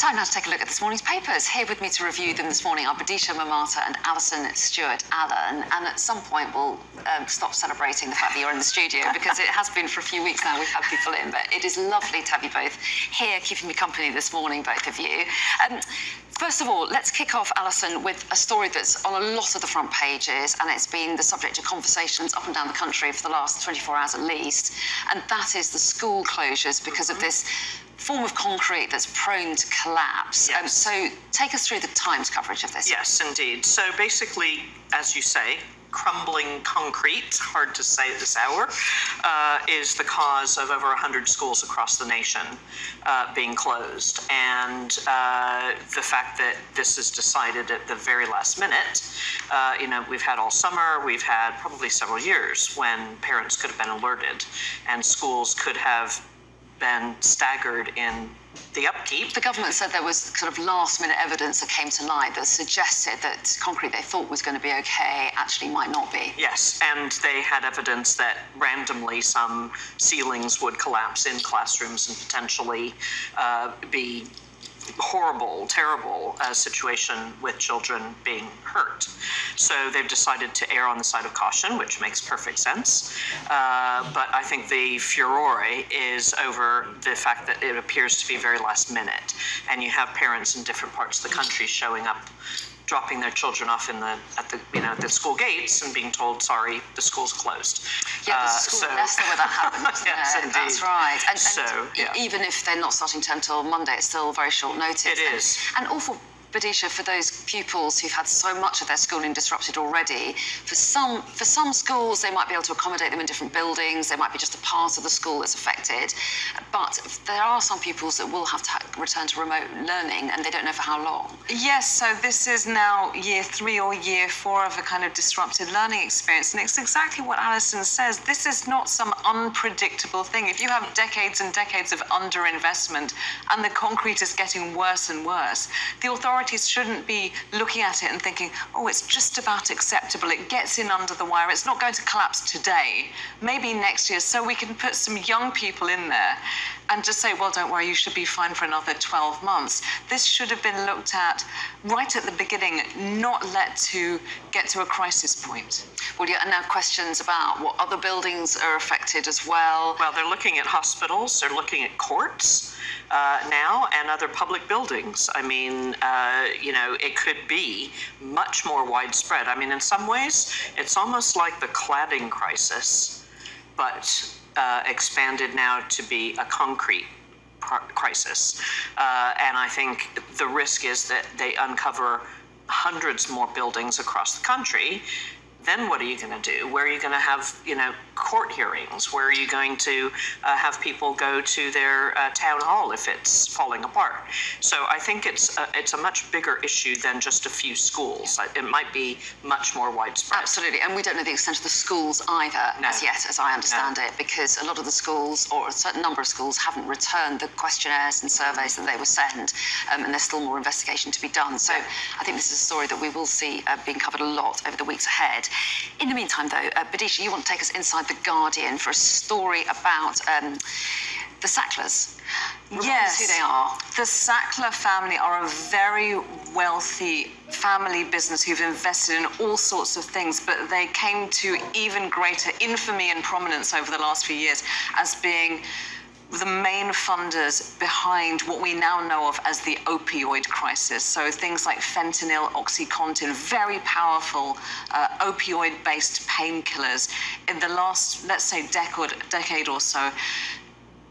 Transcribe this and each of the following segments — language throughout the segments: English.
Time now to take a look at this morning's papers. Here with me to review them this morning are Bidisha and Alison Stewart-Allen. And at some point we'll stop celebrating the fact that you're in the studio because it has been for a few weeks now we've had people in. But it is lovely to have you both here keeping me company this morning, both of you. First of all, let's kick off, Alison, with a story that's on a lot of the front pages, and it's been the subject of conversations up and down the country for the last 24 hours at least, and that is the school closures because of this form of concrete that's prone to collapse. Yes. So take us through the Times coverage of this. Yes, indeed. So basically, as you say, crumbling concrete, hard to say at this hour, is the cause of over 100 schools across the nation being closed. And the fact that this is decided at the very last minute, we've had all summer, we've had probably several years when parents could have been alerted and schools could have been staggered in the upkeep. The government said there was sort of last-minute evidence that came to light that suggested that concrete they thought was going to be okay actually might not be. Yes, and they had evidence that randomly some ceilings would collapse in classrooms and potentially be horrible, terrible situation with children being hurt. So they've decided to err on the side of caution, which makes perfect sense. But I think the furore is over the fact that it appears to be very last minute. And you have parents in different parts of the country showing up, dropping their children off at the school gates and being told, sorry, the school's closed. Yeah, there's a school in Leicester where that happened, wasn't yes, there? Indeed. That's right. And so, yeah. Even if they're not starting term till Monday, it's still very short notice. It is. And awful, Bidisha, for those pupils who've had so much of their schooling disrupted already, for some schools, they might be able to accommodate them in different buildings. They might be just a part of the school that's affected. But there are some pupils that will have to return to remote learning, and they don't know for how long. Yes, so this is now year 3 or year 4 of a kind of disrupted learning experience. And it's exactly what Alison says. This is not some unpredictable thing. If you have decades and decades of underinvestment and the concrete is getting worse and worse, the authorities shouldn't be looking at it and thinking, oh, it's just about acceptable. It gets in under the wire. It's not going to collapse today, maybe next year. So we can put some young people in there and just say, well, don't worry, you should be fine for another 12 months. This should have been looked at right at the beginning, not let to get to a crisis point. Well, yeah, and now questions about what other buildings are affected as well. Well, they're looking at hospitals, they're looking at courts now, and other public buildings. I mean, it could be much more widespread. I mean, in some ways, it's almost like the cladding crisis, but expanded now to be a concrete crisis. And I think the risk is that they uncover hundreds more buildings across the country. Then what are you going to do? Where are you going to have, court hearings? Where are you going to have people go to their town hall if it's falling apart? So I think it's a much bigger issue than just a few schools. It might be much more widespread. Absolutely, and we don't know the extent of the schools either as yet, as I understand it, because a lot of the schools, or a certain number of schools, haven't returned the questionnaires and surveys that they were sent, and there's still more investigation to be done. So I think this is a story that we will see being covered a lot over the weeks ahead. In the meantime, though, Bidisha, you want to take us inside The Guardian for a story about the Sacklers. Yes, who they are. The Sackler family are a very wealthy family business who've invested in all sorts of things, but they came to even greater infamy and prominence over the last few years as being the main funders behind what we now know of as the opioid crisis. So things like fentanyl, OxyContin, very powerful opioid-based painkillers. In the last, let's say, decade or so,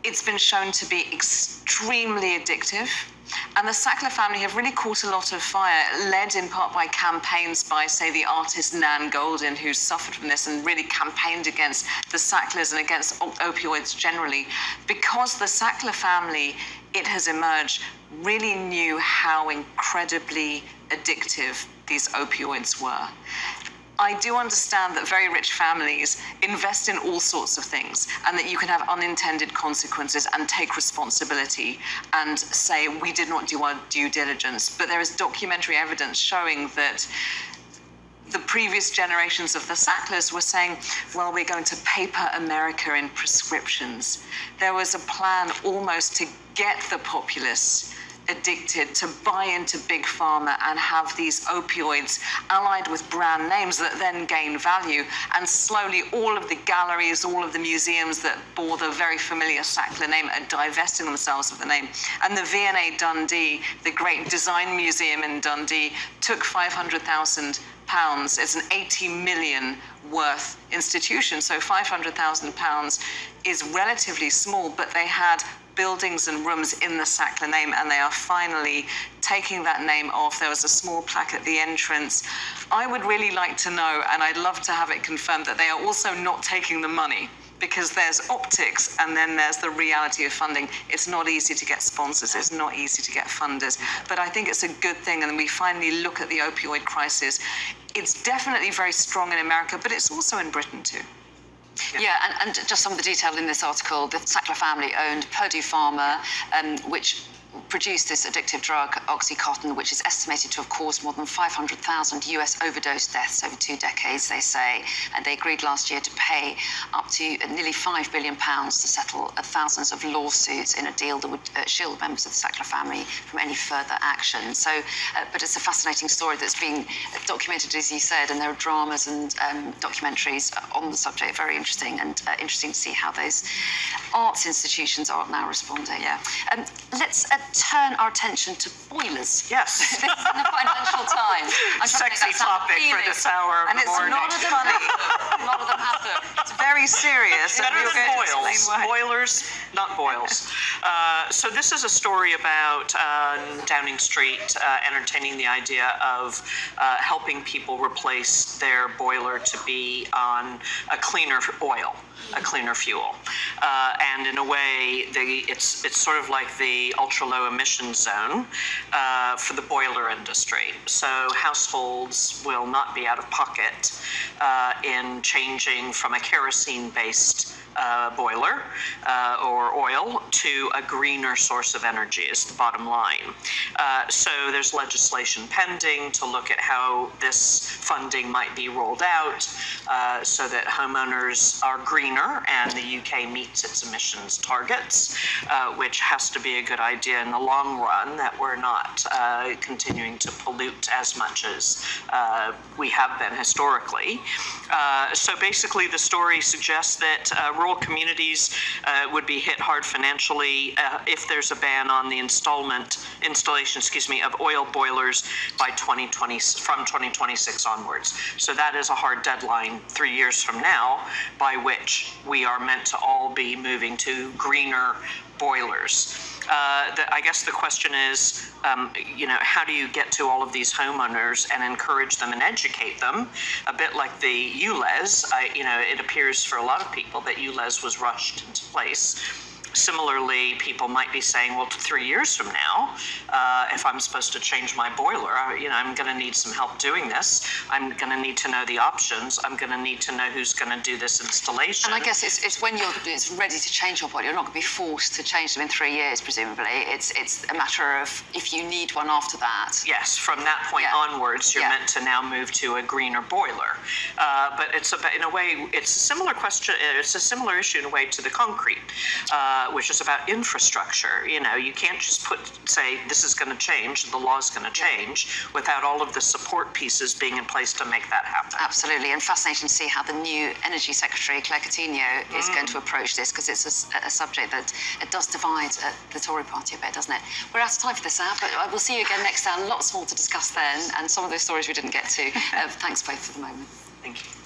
it's been shown to be extremely addictive. And the Sackler family have really caught a lot of fire, led in part by campaigns by, say, the artist Nan Goldin, who suffered from this and really campaigned against the Sacklers and against opioids generally. Because the Sackler family, it has emerged, really knew how incredibly addictive these opioids were. I do understand that very rich families invest in all sorts of things and that you can have unintended consequences and take responsibility and say, we did not do our due diligence. But there is documentary evidence showing that the previous generations of the Sacklers were saying, well, we're going to paper America in prescriptions. There was a plan almost to get the populace addicted to buy into big pharma and have these opioids allied with brand names that then gain value. And slowly all of the galleries, all of the museums that bore the very familiar Sackler name are divesting themselves of the name. And the V&A Dundee, the great design museum in Dundee, took £500,000. It's an 80 million worth institution. So £500,000 is relatively small, but they had buildings and rooms in the Sackler name, and they are finally taking that name off. There was a small plaque at the entrance. I would really like to know, and I'd love to have it confirmed, that they are also not taking the money, because there's optics and then there's the reality of funding. It's not easy to get sponsors, it's not easy to get funders, but I think it's a good thing, and we finally look at the opioid crisis. It's definitely very strong in America, but it's also in Britain too. Yeah, and just some of the detail in this article, the Sackler family owned Purdue Pharma, which produced this addictive drug, Oxycontin, which is estimated to have caused more than 500,000 US overdose deaths over 2 decades, they say. And they agreed last year to pay up to nearly £5 billion to settle thousands of lawsuits in a deal that would shield members of the Sackler family from any further action. So, but it's a fascinating story that's been documented, as you said, and there are dramas and documentaries on the subject, very interesting, and interesting to see how those arts institutions are now responding. Yeah. Let's turn our attention to boilers. Yes. This is in the Financial Times. I'm trying to make Sexy that sound topic for appealing. this hour of And the it's morning. not funny. A lot of them have them. It's very serious. and Better you're than going to boils. explain why. Boilers, not boils. So this is a story about Downing Street entertaining the idea of helping people replace their boiler to be on a cleaner oil, a cleaner fuel. And in a way, it's sort of like the ultra-low emission zone for the boiler industry. So households will not be out of pocket in changing from a kerosene-based boiler or oil to a greener source of energy is the bottom line. So there's legislation pending to look at how this funding might be rolled out so that homeowners are greener and the UK meets its emissions targets, which has to be a good idea in the long run, that we're not continuing to pollute as much as we have been historically. So basically the story suggests that rural communities would be hit hard financially if there's a ban on the installation of oil boilers by 2026 onwards. So that is a hard deadline 3 years from now, by which we are meant to all be moving to greener boilers. I guess the question is, how do you get to all of these homeowners and encourage them and educate them? A bit like the ULEZ, it appears for a lot of people that ULEZ was rushed into place. Similarly, people might be saying, well, 3 years from now, if I'm supposed to change my boiler, I'm going to need some help doing this. I'm going to need to know the options. I'm going to need to know who's going to do this installation. And I guess it's when it's ready to change your boiler. You're not going to be forced to change them in 3 years, presumably. It's a matter of if you need one after that. Yes, from that point onwards, you're meant to now move to a greener boiler. But it's about, in a way, it's a similar question. It's a similar issue in a way to the concrete. Which is about infrastructure. You can't just say this is going to change, the law is going to change, without all of the support pieces being in place to make that happen. Absolutely, and fascinating to see how the new Energy Secretary, Claire Coutinho, is going to approach this, because it's a subject that it does divide the Tory party a bit, doesn't it? We're out of time for this hour, but we'll see you again next hour. Lots more to discuss then, and some of those stories we didn't get to. Thanks both for the moment. Thank you.